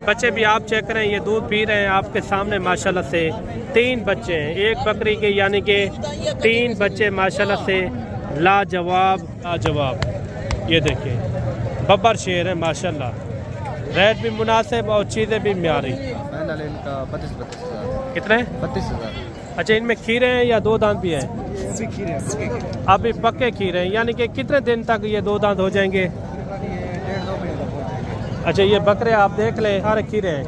बच्चे भी आप चेक करें, ये दूध पी रहे हैं आपके सामने माशाल्लाह से। 3 बच्चे हैं एक बकरी के, यानी कि 3 बच्चे माशाल्लाह से लाजवाब लाजवाब। ये देखिए बब्बर शेर है माशाल्लाह। रेट भी मुनासिब और चीज़ें भी म्यारी। इनका 32,000। कितने? 32,000। अच्छा, इनमें खीरे हैं या 2 दांत भी हैं? अभी पक्के खीरे हैं, यानी कि कितने दिन तक ये 2 दांत हो जाएंगे? अच्छा, ये बकरे आप देख लें सारे खीरे हैं,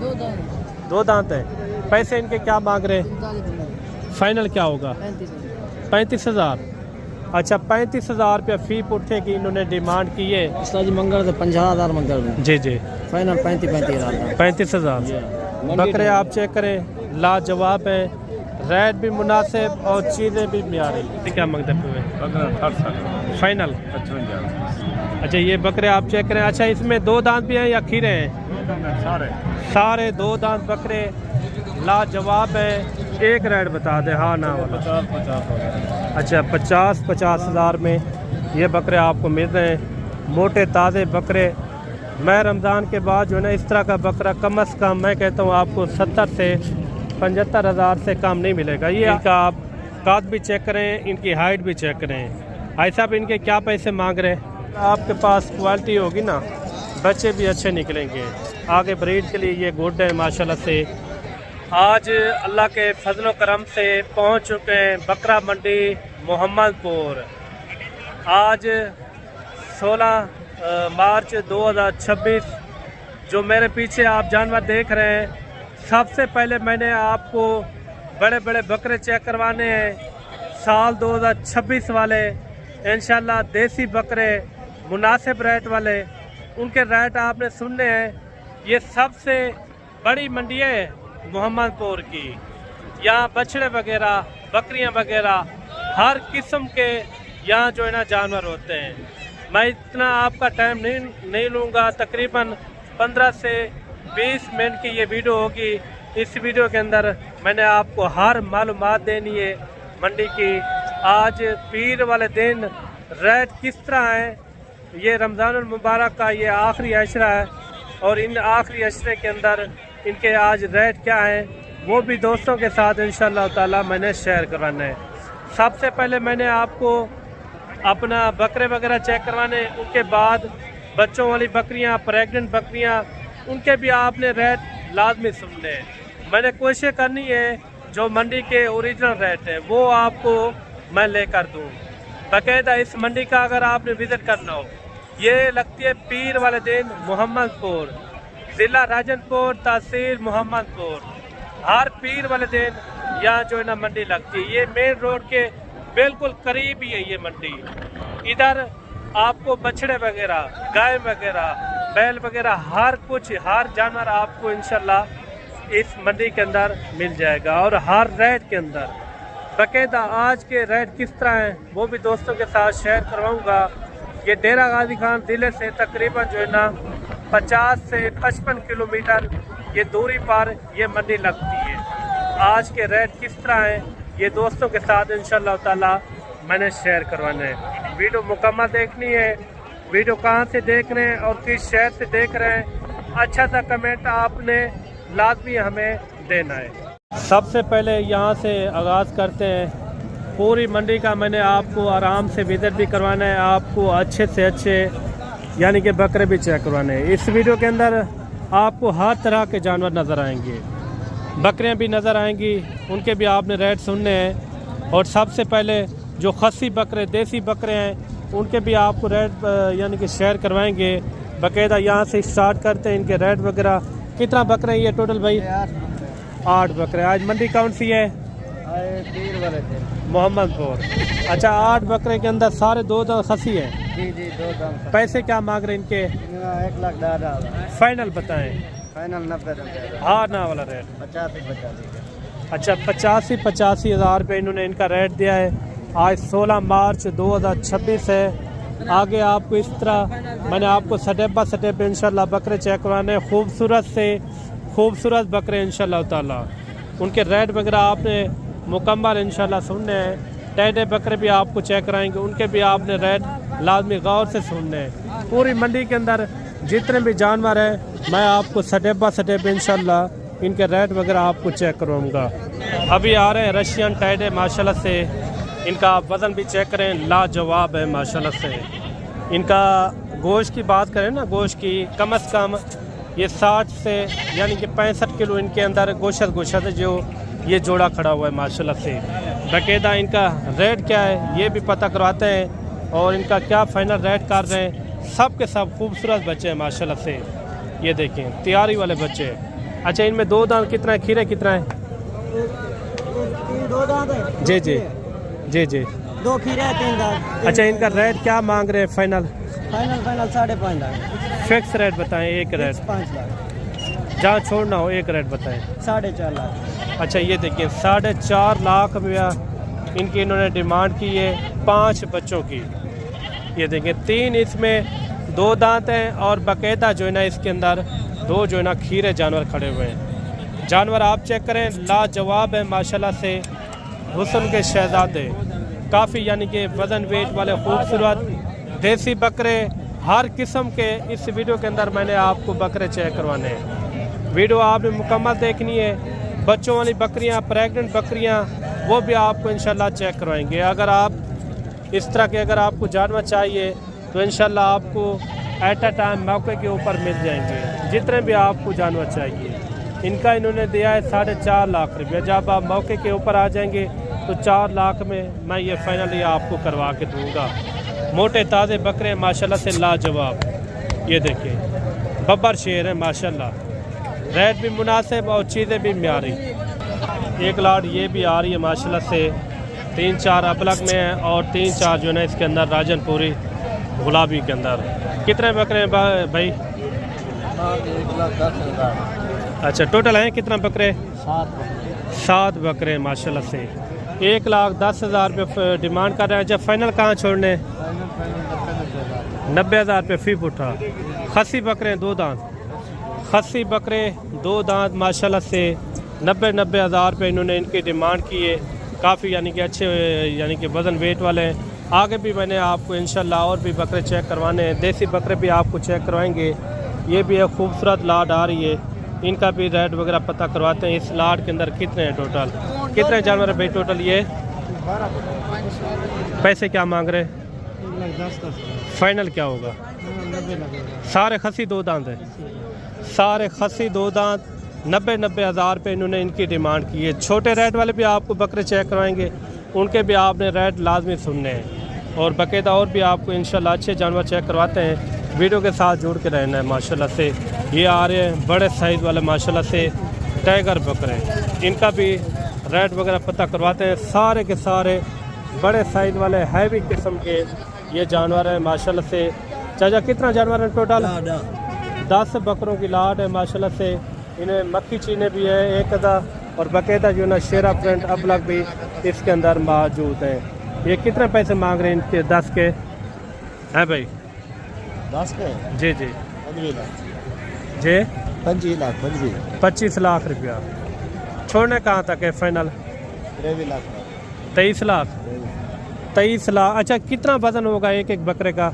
2 दांत हैं। पैसे इनके क्या मांग रहे हैं? फाइनल क्या होगा? 35,000। अच्छा, 35,000 रुपया फी पुट्ठे की इन्होंने डिमांड की है। मंगल 50,000 मंगल। जी जी, फाइनल 35,000। 35,000। बकरे आप चेक करें, लाजवाब है, रेट भी मुनासिब और चीज़ें भी म्यारी। क्या मांगते हैं? फाइनल 55,000। अच्छा, ये बकरे आप चेक करें। अच्छा, इसमें 2 दांत भी हैं या खीरे हैं? सारे 2 दांत बकरे लाजवाब है। एक रेट बता दे, हाँ ना वाला। 50,000। अच्छा, 50,000 में ये बकरे आपको मिल रहे हैं, मोटे ताज़े बकरे। मैं रमज़ान के बाद जो है ना इस तरह का बकरा कम से कम मैं कहता हूँ आपको 70 से 75,000 से कम नहीं मिलेगा। ये इनका आप काद भी चेक करें, इनकी हाइट भी चेक करें। ऐसा भी इनके क्या पैसे मांग रहे हैं? आपके पास क्वालिटी होगी ना, बच्चे भी अच्छे निकलेंगे। आगे ब्रीड के लिए ये गुड है माशाल्लाह से। आज अल्लाह के फजल करम से पहुंच चुके हैं बकरा मंडी मोहम्मदपुर। आज 16 मार्च 2026। जो मेरे पीछे आप जानवर देख रहे हैं, सबसे पहले मैंने आपको बड़े बड़े बकरे चेक करवाने हैं साल 2026 वाले। इंशाल्लाह देसी बकरे मुनासिब रेट वाले, उनके रेट आपने सुनने हैं। ये सबसे बड़ी मंडी है मोहम्मदपुर की। यहाँ बछड़े वगैरह, बकरियाँ वगैरह, हर किस्म के यहाँ जो है ना जानवर होते हैं। मैं इतना आपका टाइम नहीं लूँगा, तकरीबन 15 से 20 मिनट की ये वीडियो होगी। इस वीडियो के अंदर मैंने आपको हर मालूमात देनी है मंडी की। आज पीर वाले दिन रेट किस तरह है, ये रमज़ानुल मुबारक का ये आखिरी अशरा है, और इन आखिरी अशरे के अंदर इनके आज रेट क्या हैं वो भी दोस्तों के साथ इंशाअल्लाह ताला मैंने शेयर करवाना है। सबसे पहले मैंने आपको अपना बकरे वगैरह चेक करवाने, उनके बाद बच्चों वाली बकरियां, प्रेग्नेंट बकरियां, उनके भी आपने रेट लाजमी सुनने हैं। मैंने कोशिश करनी है जो मंडी के ओरिजिनल रेट है वो आपको मैं लेकर दूँ। बाकायदा इस मंडी का अगर आपने विज़िट करना हो, ये लगती है पीर वाले दिन मोहम्मदपुर, ज़िला राजनपुर, तहसील मोहम्मदपुर। हर पीर वाले दिन यहाँ जो है ना मंडी लगती है। ये मेन रोड के बिल्कुल करीब ही है ये मंडी। इधर आपको बछड़े वगैरह, गाय वगैरह, बैल वगैरह, हर कुछ, हर जानवर आपको इंशाल्लाह इस मंडी के अंदर मिल जाएगा, और हर रेट के अंदर। बाकायदा आज के रेट किस तरह हैं वो भी दोस्तों के साथ शेयर करवाऊँगा। ये डेरा गाजी खान ज़िले से तकरीबन जो है ना 50 से 55 किलोमीटर ये दूरी पर ये मंडी लगती है। आज के रेट किस तरह हैं ये दोस्तों के साथ इंशाअल्लाह ताला मैंने शेयर करवाना है। वीडियो मुकम्मल देखनी है। वीडियो कहाँ से देख रहे हैं और किस शहर से देख रहे हैं, अच्छा सा कमेंट आपने लाजमी हमें देना है। सबसे पहले यहाँ से आगाज़ करते हैं। पूरी मंडी का मैंने आपको आराम से विज़िट भी करवाना है, आपको अच्छे से अच्छे यानी कि बकरे भी चेक करवाने हैं। इस वीडियो के अंदर आपको हर तरह के जानवर नज़र आएंगे, बकरियां भी नज़र आएंगी, उनके भी आपने रेट सुनने हैं। और सबसे पहले जो खस्सी बकरे, देसी बकरे हैं, उनके भी आपको रेट यानी कि शेयर करवाएंगे। बाकायदा यहाँ से स्टार्ट करते हैं इनके रेट वगैरह। कितना बकरे हैं ये टोटल भाई? 8 बकरे। आज मंडी कौन सी है? मोहम्मदपुर। अच्छा, 8 बकरे के अंदर सारे 2 दांत खस्सी है? जी जी, 2 दांत। पैसे क्या मांग रहे हैं इनके? 1,10,000। फाइनल बताएं। फाइनल 90। हाँ ना वाला रेट 85। अच्छा, 85,000 रुपये इन्होंने इनका रेट दिया है। आज 16 मार्च 2026 है। आगे आपको इस तरह मैंने आपको स्टेप बाय स्टेप इंशाल्लाह बकरे चेक करवाने, खूबसूरत से खूबसूरत बकरे इंशाल्लाह ताला। उनके रेट वगैरह आपने मुकम्मल इंशाल्लाह सुनने हैं। टेढ़े बकरे भी आपको चेक कराएंगे, उनके भी आपने रेट लाजमी गौर से सुनने हैं। पूरी मंडी के अंदर जितने भी जानवर हैं मैं आपको स्टेप बाय स्टेप इंशाल्लाह इनके रेट वगैरह आपको चेक करवाऊँगा। अभी आ रहे हैं रशियन टाइड है माशाल्लाह से, इनका आप वज़न भी चेक करें, लाजवाब है माशाल्लाह से। इनका गोश्त की बात करें ना, गोश्त की कम से कम ये 60 से यानी कि 65 किलो इनके अंदर गोश्त है जो ये जोड़ा खड़ा हुआ है माशाल्लाह से। बाकायदा इनका रेट क्या है ये भी पता करवाते हैं और इनका क्या फाइनल रेट कर रहे हैं। सब के सब खूबसूरत बच्चे हैं माशाल्लाह से, ये देखें तैयारी वाले बच्चे। अच्छा, इनमें 2 दांत कितना है, खीरे कितना है? 2 दांत है। जी जी जी जी 2 खीरे हैं, 3 दांत। अच्छा, इनका रेट क्या मांग रहे हैं final? Final 5.5 lakh. Fix rate बताएं, एक रेट 5 लाख। जहाँ छोड़ना हो एक रेट बताएं। 4.5 लाख। अच्छा, ये देखिए 4.5 लाख रुपया इनकी इन्होंने डिमांड की है 5 बच्चों की। ये देखिए 3 इसमें 2 दांत हैं और बाकायदा जो है ना इसके अंदर 2 जो है ना खीरे जानवर खड़े हुए हैं। जानवर आप चेक करें, लाजवाब है माशाल्लाह से, हुस्न के शहजादे, काफ़ी यानी कि वज़न वेट वाले खूबसूरत देसी बकरे हर किस्म के। इस वीडियो के अंदर मैंने आपको बकरे चेक करवाने हैं। वीडियो आपने मुकम्मल देखनी है। बच्चों वाली बकरियां, प्रेग्नेंट बकरियां, वो भी आपको इंशाल्लाह चेक करवाएंगे। अगर आप इस तरह के अगर आपको जानवर चाहिए तो इंशाल्लाह आपको एट अ टाइम मौके के ऊपर मिल जाएंगे, जितने भी आपको जानवर चाहिए। इनका इन्होंने दिया है 4.5 लाख रुपया। जब आप मौके के ऊपर आ जाएंगे तो 4 लाख में मैं ये फाइनली आपको करवा के दूँगा। मोटे ताज़े बकरे माशाल्लाह से लाजवाब। ये देखिए बब्बर शेर है माशाल्लाह, रेट भी मुनासिब और चीज़ें भी म्यारी। एक लाट ये भी आ रही है माशाल्लाह से, 3-4 अबलग में है और 3-4 जो है ना इसके अंदर राजनपुरी गुलाबी के अंदर। कितने बकरे हैं भाई? 1,10,000। अच्छा, टोटल हैं कितना बकरे? 7 बकरे माशाल्लाह से। 1,10,000 रुपये डिमांड कर रहे हैं। जब फाइनल कहाँ छोड़ने? 90,000 रुपये फी पुठा। खस्सी बकरे 2 दांत, खस्सी बकरे 2 दांत माशाल्लाह से 90,000 रुपये इन्होंने इनकी डिमांड की है। काफ़ी यानी कि अच्छे यानी कि वज़न वेट वाले हैं। आगे भी मैंने आपको इंशाल्लाह और भी बकरे चेक करवाने हैं, देसी बकरे भी आपको चेक करवाएंगे। ये भी एक खूबसूरत लाट आ रही है, इनका भी रेट वगैरह पता करवाते हैं। इस लाट के अंदर कितने हैं टोटल, कितने जानवर है भाई टोटल? ये 12 पैसे क्या मांग रहे हैं? 10 फाइनल क्या होगा? 90 लगेगा। सारे खस्सी 2 दांत है, सारे खस्सी 2 दांत 90,000 रुपये इन्होंने इनकी डिमांड की है। छोटे रेट वाले भी आपको बकरे चेक करवाएंगे, उनके भी आपने रेट लाजमी सुनने हैं। और बाकायदा और भी आपको इंशाल्लाह अच्छे जानवर चेक करवाते हैं। वीडियो के साथ जुड़ के रहना है माशाल्लाह से। ये आ रहे हैं बड़े साइज़ वाले माशाल्लाह से टाइगर बकरे, इनका भी रेट वगैरह पता करवाते हैं। सारे के सारे बड़े साइज़ वाले हैवी किस्म के ये जानवर हैं माशाल्लाह से। चाचा कितना जानवर है टोटल? 10 बकरों की लाट है माशाल्लाह से। इन्हें मक्खी चीने भी है एक अदा और बाकायदा जो ना शेरा प्रिंट अबलग भी इसके अंदर मौजूद हैं। ये कितने पैसे मांग रहे हैं इनके? 10 के हैं भाई? 10 के? जी जी 25 लाख। जी 25 लाख। 25 लाख रुपया। छोड़ने कहाँ तक है फाइनल? 23 लाख। 23 लाख। 23 लाख। अच्छा, कितना वज़न होगा एक एक बकरे का?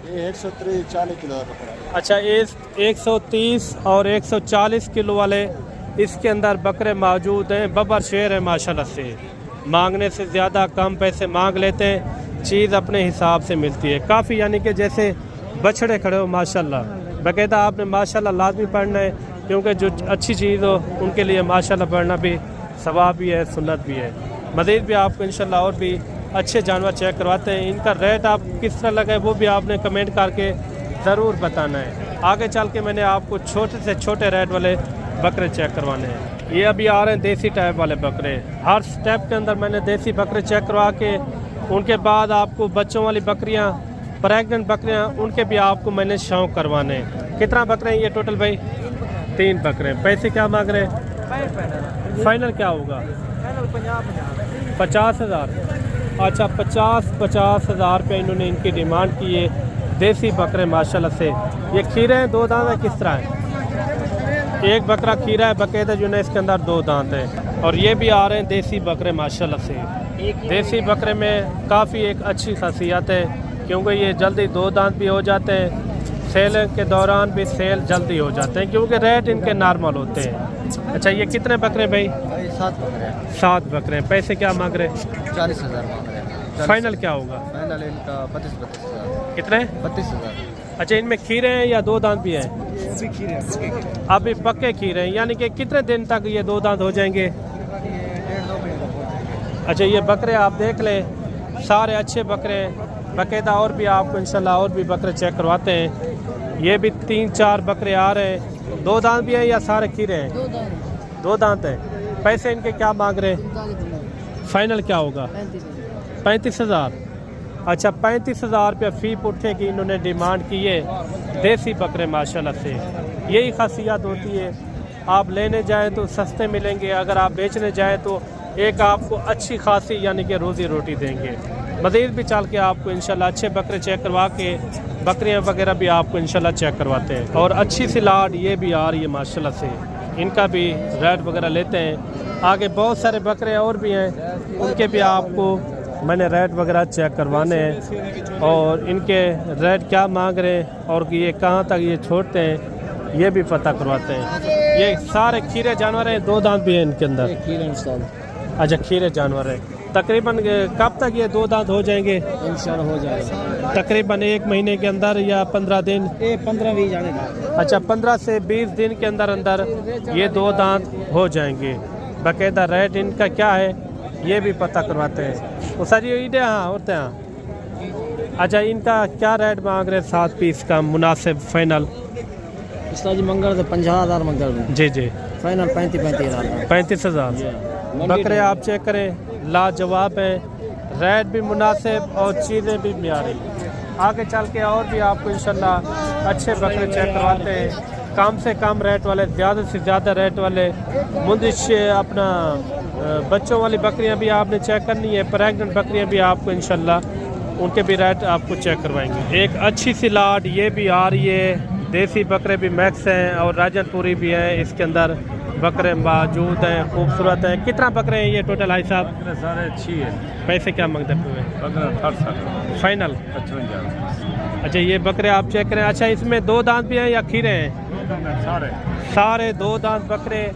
ये 130-40 किलो का पकड़ा। अच्छा, 130 और 140 किलो वाले इसके अंदर बकरे मौजूद हैं। बब्बर शेर है माशाल्लाह से, मांगने से ज़्यादा कम पैसे मांग लेते हैं, चीज़ अपने हिसाब से मिलती है। काफ़ी यानी कि जैसे बछड़े खड़े हो माशाल्लाह। बाकायदा आपने माशाल्लाह लाजमी पढ़ना है, क्योंकि जो अच्छी चीज़ हो उनके लिए माशाल्लाह पढ़ना भी सवाब भी है, सुन्नत भी है। मज़ीद भी आपको इंशाल्लाह और भी अच्छे जानवर चेक करवाते हैं। इनका रेट आप किस तरह लगे वो भी आपने कमेंट करके ज़रूर बताना है। आगे चल के मैंने आपको छोटे से छोटे रेट वाले बकरे चेक करवाने हैं। ये अभी आ रहे हैं देसी टाइप वाले बकरे। हर स्टेप के अंदर मैंने देसी बकरे चेक करवा के उनके बाद आपको बच्चों वाली बकरियां, प्रेग्नेंट बकरियां, उनके भी आपको मैंने शौक करवाने हैं। कितना बकरे हैं ये टोटल भाई? 3 बकरे। पैसे क्या मांग रहे हैं? फाइनल क्या होगा? 50,000। अच्छा, 50,000 रुपये इन्होंने इनकी डिमांड की है। देसी बकरे माशाल्लाह से। ये खीरे हैं 2 दांत है, किस तरह है? एक बकरा खीरा है, बाकायदा जो है इसके अंदर 2 दांत है। और ये भी आ रहे हैं देसी बकरे माशाल्लाह से। देसी बकरे में काफ़ी एक अच्छी खासियत है, क्योंकि ये जल्दी 2 दांत भी हो जाते हैं, सेल के दौरान भी सेल जल्दी हो जाते हैं क्योंकि रेट इनके नॉर्मल होते हैं। अच्छा ये कितने बकरे भाई? 7 बकरे हैं। 7 बकरे हैं। पैसे क्या मांग रहे? 40,000 मांग रहे हैं। फाइनल क्या होगा? फाइनल इनका 32,000। कितने? 32,000। अच्छा इनमें खीरे हैं या 2 दांत भी हैं? अभी खीरे हैं। अभी पक्के खीरे हैं, यानी कि कितने दिन तक ये 2 दांत हो जाएंगे? 1.5-2 महीने तक हो जाएंगे। अच्छा ये बकरे आप देख लें, सारे अच्छे बकरे हैं बाकायदा। और भी आपको इंशाल्लाह और भी बकरे चेक करवाते हैं। ये भी 3-4 बकरे आ रहे हैं। 2 दांत भी हैं या सारे खीरे हैं? 2 दांत हैं। पैसे इनके क्या मांग रहे हैं? फाइनल क्या होगा? 35,000। अच्छा 35,000 रुपये फ़ी पुट्ठे की इन्होंने डिमांड की है। देसी बकरे माशाल्लाह से, यही खासियत होती है। आप लेने जाएं तो सस्ते मिलेंगे, अगर आप बेचने जाएं तो एक आपको अच्छी खासी यानी कि रोज़ी रोटी देंगे। मज़ीद भी चल के आपको इंशाल्लाह अच्छे बकरे चेक करवा के बकरियां वगैरह भी आपको इंशाल्लाह चेक करवाते हैं। और अच्छी सी लाड ये भी आ रही है माशाल्लाह से, इनका भी रेट वगैरह लेते हैं। आगे बहुत सारे बकरे और भी हैं, उनके भी आपको मैंने रेट वगैरह चेक करवाने हैं और इनके रेट क्या मांग रहे हैं और ये कहाँ तक ये छोड़ते हैं ये भी पता करवाते हैं। ये सारे खीरे जानवर हैं, 2 दांत भी हैं इनके अंदर। अच्छा खीरे जानवर है। तकरीबन कब तक ये 2 दांत हो जाएंगे? इंशाल्लाह हो जाएगा। तकरीबन 1 महीने के अंदर या 15 दिन? 15-20 जानेगा। अच्छा 15 से 20 दिन के अंदर अंदर ये 2 दांत हो जाएंगे। बाकायदा रेट इनका क्या है ये भी पता करवाते हैं। वो सारी ईडे हाँ होते हैं। अच्छा इनका क्या रेट मांग रहे? 7 पीस का मुनासिब फाइनल? जी मंगल 50,000 मंगल में। जी जी फाइनल 35,000। 35,000। बकरे आप चेक करें लाजवाब हैं, रेट भी मुनासिब और चीज़ें भी म्यारी। आगे चल के और भी आपको इंशाल्लाह अच्छे बकरे चेक करवाते हैं, कम से कम रेट वाले, ज़्यादा से ज़्यादा रेट वाले। मुंदिश अपना बच्चों वाली बकरियां भी आपने चेक करनी है, प्रेग्नेंट बकरियां भी आपको इंशाल्लाह उनके भी रेट आपको चेक करवाएंगे। एक अच्छी सी लाट ये भी आ रही है। देसी बकरे भी मैक्स हैं और राजनपुरी भी हैं, इसके अंदर बकरे मौजूद हैं, खूबसूरत हैं। कितना बकरे हैं ये टोटल भाई साहब? सारे अच्छी है। पैसे क्या मांगते हुए? फाइनल 55,000। अच्छा ये बकरे आप चेक करें। अच्छा इसमें 2 दांत भी हैं या खीरे हैं? सारे 2 दांत बकरे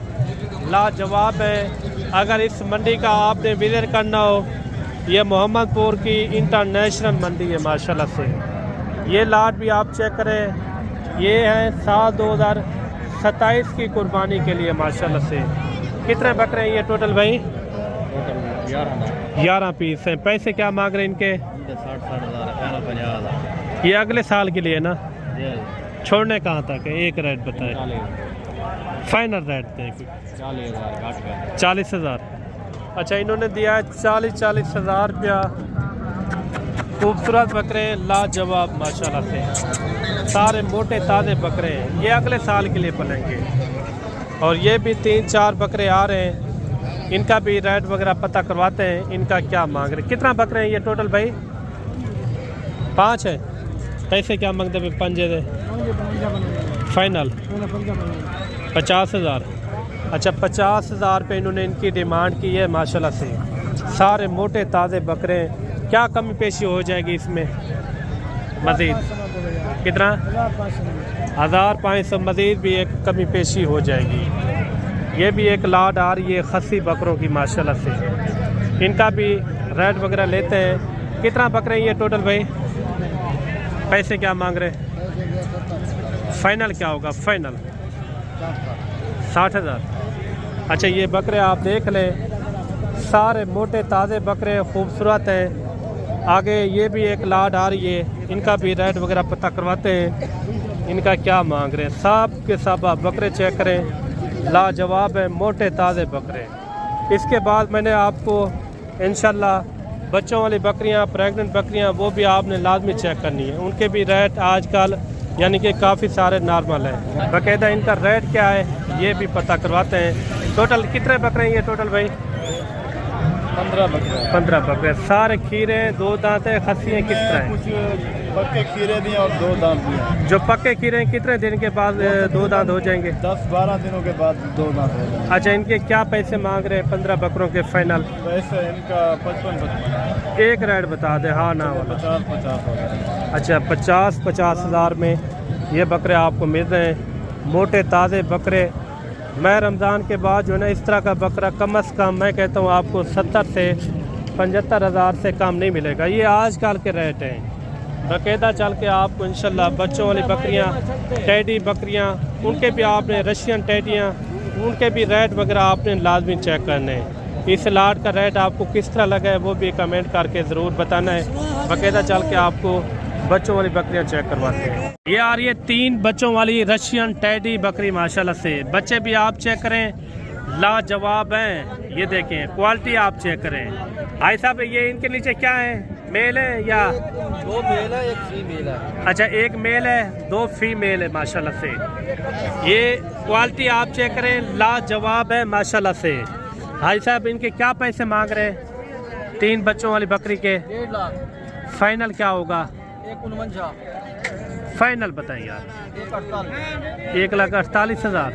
लाजवाब हैं। अगर इस मंडी का आपने विजिट करना हो, ये मोहम्मदपुर की इंटरनेशनल मंडी है माशाल्लाह से। ये लाट भी आप चेक करें, ये है 7/2027 की कुर्बानी के लिए माशाल्लाह से। कितने बकरे हैं ये टोटल भाई? 11 पीस हैं। पैसे क्या मांग रहे हैं इनके? 60-60,000। ये अगले साल के लिए ना? छोड़ने कहाँ तक है? एक रेट बताए, फाइनल रेट दें। 40,000। अच्छा इन्होंने दिया है 40,000 रुपया। खूबसूरत बकरे लाजवाब माशाल्लाह से, सारे मोटे ताज़े बकरे हैं। ये अगले साल के लिए पलेंगे। और ये भी 3-4 बकरे आ रहे हैं, इनका भी रेट वगैरह पता करवाते हैं। इनका क्या मांग रहे? कितना बकरे हैं ये टोटल भाई? 5 है। पैसे क्या मांगते भाई? 5 दे फाइनल 50,000। अच्छा 50,000 पे इन्होंने इनकी डिमांड की है माशाल्लाह से। सारे मोटे ताज़े बकरे हैं। क्या कमी पेशी हो जाएगी इसमें मज़ीद? कितना? 1,500 मज़ीद भी एक कमी पेशी हो जाएगी। ये भी एक लाट आ रही है खस्सी बकरों की माशाल्लाह से। इनका भी रेट वगैरह लेते हैं। कितना बकरे हैं ये टोटल भाई? पैसे क्या मांग रहे? फाइनल क्या होगा? फाइनल 60,000। अच्छा ये बकरे आप देख लें, सारे मोटे ताज़े बकरे खूबसूरत हैं। आगे ये भी एक लाट आ रही है, इनका भी रेट वगैरह पता करवाते हैं। इनका क्या मांग रहे हैं? सब के सब आप बकरे चेक करें, लाजवाब है, मोटे ताज़े बकरे। इसके बाद मैंने आपको इंशाल्लाह बच्चों वाली बकरियां, प्रेग्नेंट बकरियां, वो भी आपने लाजमी चेक करनी है। उनके भी रेट आजकल यानी कि काफ़ी सारे नॉर्मल हैं। बाकायदा इनका रेट क्या है ये भी पता करवाते हैं। टोटल कितने बकरे हैं ये टोटल भाई? 15 बकरे। सारे खीरे, 2 दांत है। खस्सियाँ किस तरह हैं? कुछ पक्के खीरे भी और 2 दांत भी हैं। जो पक्के खीरे हैं कितने दिन के बाद 2 दांत हो जाएंगे? 10-12 दिनों के बाद 2 दांत हो जाएंगे। अच्छा इनके क्या पैसे मांग रहे हैं 15 बकरों के फाइनल? वैसे इनका 55 एक रेट बता दे हाँ ना वाला। 50-50 हो गया। अच्छा 50,000 में ये बकरे आपको मिल रहे हैं, मोटे ताज़े बकरे। मैं रमज़ान के बाद जो है ना इस तरह का बकरा कम से कम मैं कहता हूँ आपको 70 से 75 हज़ार से कम नहीं मिलेगा। ये आजकल के रेट हैं। बाकायदा चल के आपको इंशाल्लाह बच्चों वाली बकरियाँ, टैडी बकरियाँ, उनके भी आपने रशियन टैडियाँ, उनके भी रेट वगैरह आपने लाजमी चेक करने हैं। इस लाट का रेट आपको किस तरह लगा है वो भी कमेंट करके ज़रूर बताना है। बाकायदा चल के आपको बच्चों वाली बकरियां चेक करवाते हैं। ये आ रही है 3 बच्चों वाली रशियन टैडी बकरी माशाल्लाह से। बच्चे भी आप चेक करें, लाजवाब हैं। ये देखें, क्वालिटी आप चेक करें। भाई साहब ये इनके नीचे क्या है, मेल है या 2 मेल है 1 फीमेल है? अच्छा, 1 मेल है 2 फीमेल है माशाल्लाह से। ये क्वालिटी आप चेक करें, लाजवाब है माशाल्लाह से। भाई साहब इनके क्या पैसे मांग रहे हैं 3 बच्चों वाली बकरी के? 1.5 लाख। फाइनल क्या होगा? 1.49। फाइनल बताएं यार। 1.48। 1,48,000।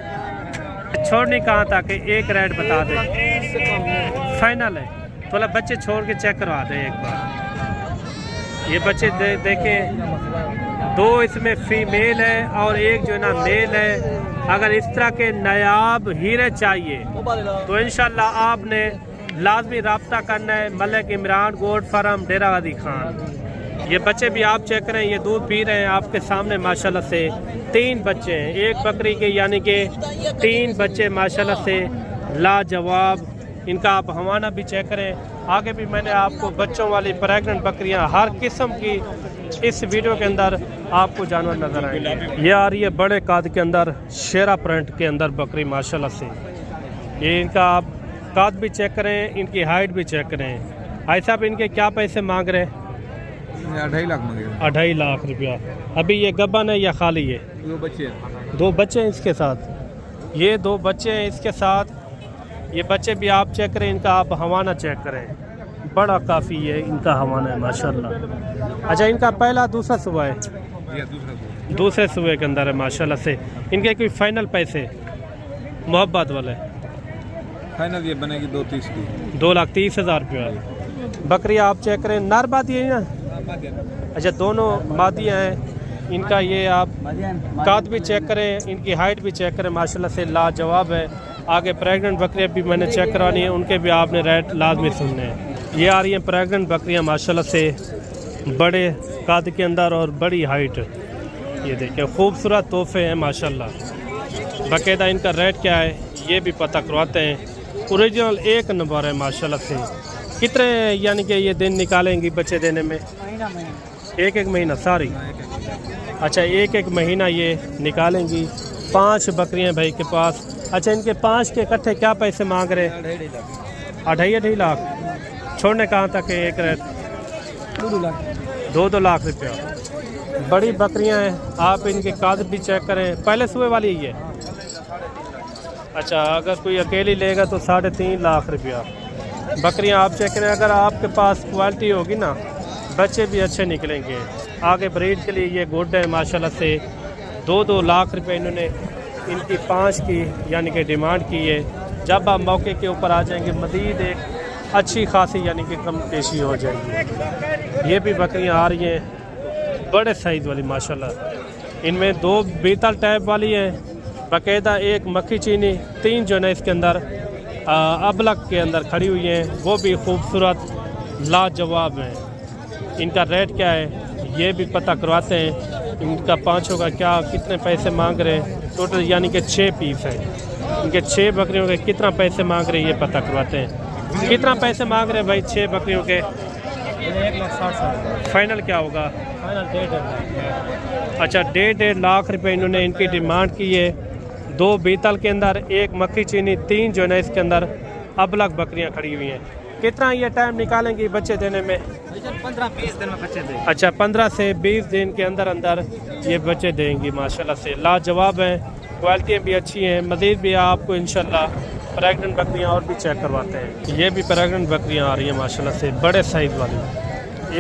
छोड़नी कहाँ तक है, एक रेट बता दें। फाइनल है तो मतलब बच्चे छोड़ के चेक करवा दें एक बार। ये बच्चे देखें, 2 इसमें फीमेल है और एक जो है ना मेल है। अगर इस तरह के नायाब हीरे चाहिए तो इंशाल्लाह आपने लाजमी रब्ता करना है मलिक इमरान गोट फार्म डेरा गाजी खान। ये बच्चे भी आप चेक करें, ये दूध पी रहे हैं आपके सामने माशाल्लाह से। 3 बच्चे हैं एक बकरी के, यानी कि 3 बच्चे माशाल्लाह से लाजवाब। इनका आप हवाना भी चेक करें। आगे भी मैंने आपको बच्चों वाली प्रेग्नेंट बकरियां हर किस्म की इस वीडियो के अंदर आपको जानवर नजर आएंगे। ये आ रही है बड़े काद के अंदर शेरा प्रिंट के अंदर बकरी माशाल्लाह से। ये इनका आप काद भी चेक करें, इनकी हाइट भी चेक करें। भाई साहब इनके क्या पैसे मांग रहे हैं? 2.5 लाख मांगे। 2.5 लाख रुपया। अभी ये गब्बन है या खाली है? 2 बच्चे हैं। 2 बच्चे हैं इसके साथ। ये 2 बच्चे हैं इसके साथ। ये बच्चे भी आप चेक करें, इनका आप हवाना चेक करें, बड़ा काफ़ी है इनका हवाना है माशाल्लाह। अच्छा, इनका पहला दूसरा सुबह है? दूसरे सुबह के अंदर है माशाल्लाह से। इनके कोई फाइनल पैसे मोहब्बत वाले? फाइनल ये बनेगी 2.30 की। 2,30,000 रुपया। बकरी आप चेक करें, नर मादी है ना? अच्छा, दोनों मादियाँ हैं। इनका ये आप काद भी चेक करें, इनकी हाइट भी चेक करें माशाल्लाह से लाजवाब है। आगे प्रेग्नेंट बकरियाँ भी मैंने चेक करानी है, उनके भी आपने रेट लाजमी सुनने हैं। ये आ रही हैं प्रेग्नेंट बकरियाँ माशाल्लाह से, बड़े काद के अंदर और बड़ी हाइट। ये देखिए खूबसूरत तोहफे हैं माशाल्लाह। बाकायदा इनका रेट क्या है ये भी पता करवाते हैं। ओरिजिनल 1 नंबर है माशाल्लाह से। कितने यानी कि ये दिन निकालेंगी बच्चे देने में? एक महीना सारी। अच्छा, एक महीना ये निकालेंगी। 5 बकरियां भाई के पास। अच्छा, इनके 5 के इकट्ठे क्या पैसे मांग रहे? 2.5 लाख। छोड़ने कहाँ तक है एक रेट? 2 लाख रुपया। बड़ी बकरियां हैं, आप इनके काद भी चेक करें। पहले सुबह वाली ही है? अच्छा, अगर कोई अकेली लेगा तो 3.5 लाख रुपया। बकरियां आप चेक करें, अगर आपके पास क्वालिटी होगी ना बच्चे भी अच्छे निकलेंगे। आगे ब्रीड के लिए ये गुड है माशाल्लाह से। 2 लाख रुपए इन्होंने इनकी 5 की यानी कि डिमांड की है। जब आप मौके के ऊपर आ जाएंगे मज़ीद एक अच्छी खासी यानी कि कम पेशी हो जाएगी। ये भी बकरियां आ रही हैं बड़े साइज़ वाली माशाल्लाह। इनमें 2 बीतल टाइप वाली है बाकायदा, 1 मक्खी चीनी, 3 जो है ना इसके अंदर अबलक के अंदर खड़ी हुई हैं, वो भी खूबसूरत लाजवाब हैं। इनका रेट क्या है ये भी पता करवाते हैं। इनका 5 का क्या कितने पैसे मांग रहे हैं टोटल, यानी कि 6 पीस है। इनके 6 बकरियों के कितना पैसे मांग रहे हैं ये पता करवाते हैं। कितना पैसे मांग रहे हैं भाई 6 बकरियों के? 1,60,000। फाइनल क्या होगा? फाइनल 1.5 लाख। अच्छा, 1.5 लाख रुपए इन्होंने इनकी डिमांड की है। 2 बीतल के अंदर, 1 मक्खी चीनी, 3 जो है ना इसके अंदर अबलक बकरियां खड़ी हुई हैं। कितना ये टाइम निकालेंगी बच्चे देने में? 15-20 दिन में बच्चे देंगे। अच्छा, 15 से 20 दिन के अंदर अंदर ये बच्चे देंगी माशाल्लाह से। लाजवाब हैं, क्वालिटियाँ भी अच्छी हैं। मज़ीद भी आपको इंशाल्लाह प्रेग्नेंट बकरियाँ और भी चेक करवाते हैं। ये भी प्रेग्नेंट बकरियाँ आ रही हैं माशाल्लाह से, बड़े साइज़ वाली।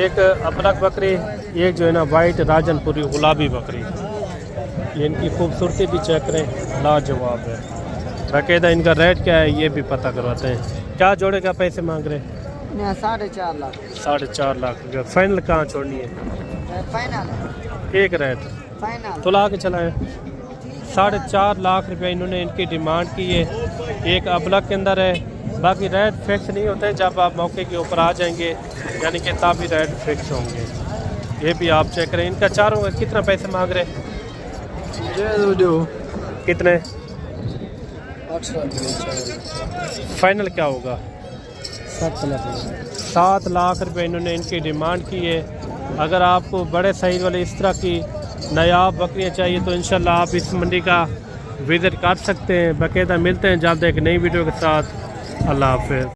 एक अबलक बकरी, एक जो है ना वाइट राजनपुरी गुलाबी बकरी। ये इनकी खूबसूरती भी चेक करें, लाजवाब है। बाकायदा इनका रेट क्या है ये भी पता करवाते हैं। क्या जोड़े का पैसे मांग रहे हैं? 4.5 लाख। 4.5 लाख रुपया। फाइनल कहाँ छोड़नी है? फाइनल एक रेट फाइनल तुला के चलाएं। 4.5 लाख रुपए इन्होंने इनकी डिमांड की है। एक अबलग के अंदर है, बाकी रेट फिक्स नहीं होते, जब आप मौके के ऊपर आ जाएंगे यानी कि तभी रेट फिक्स होंगे। ये भी आप चेक करें। इनका चारों का कितना पैसे मांग रहे हैं? कितने? 8 फाइनल क्या होगा? 7 लाख रुपए इन्होंने इनकी डिमांड की है। अगर आपको बड़े साइज वाले इस तरह की नायाब बकरियां चाहिए तो इंशाल्लाह आप इस मंडी का विज़िट कर सकते हैं। बाकायदा मिलते हैं जल्द एक नई वीडियो के साथ। अल्लाह हाफ़िज़।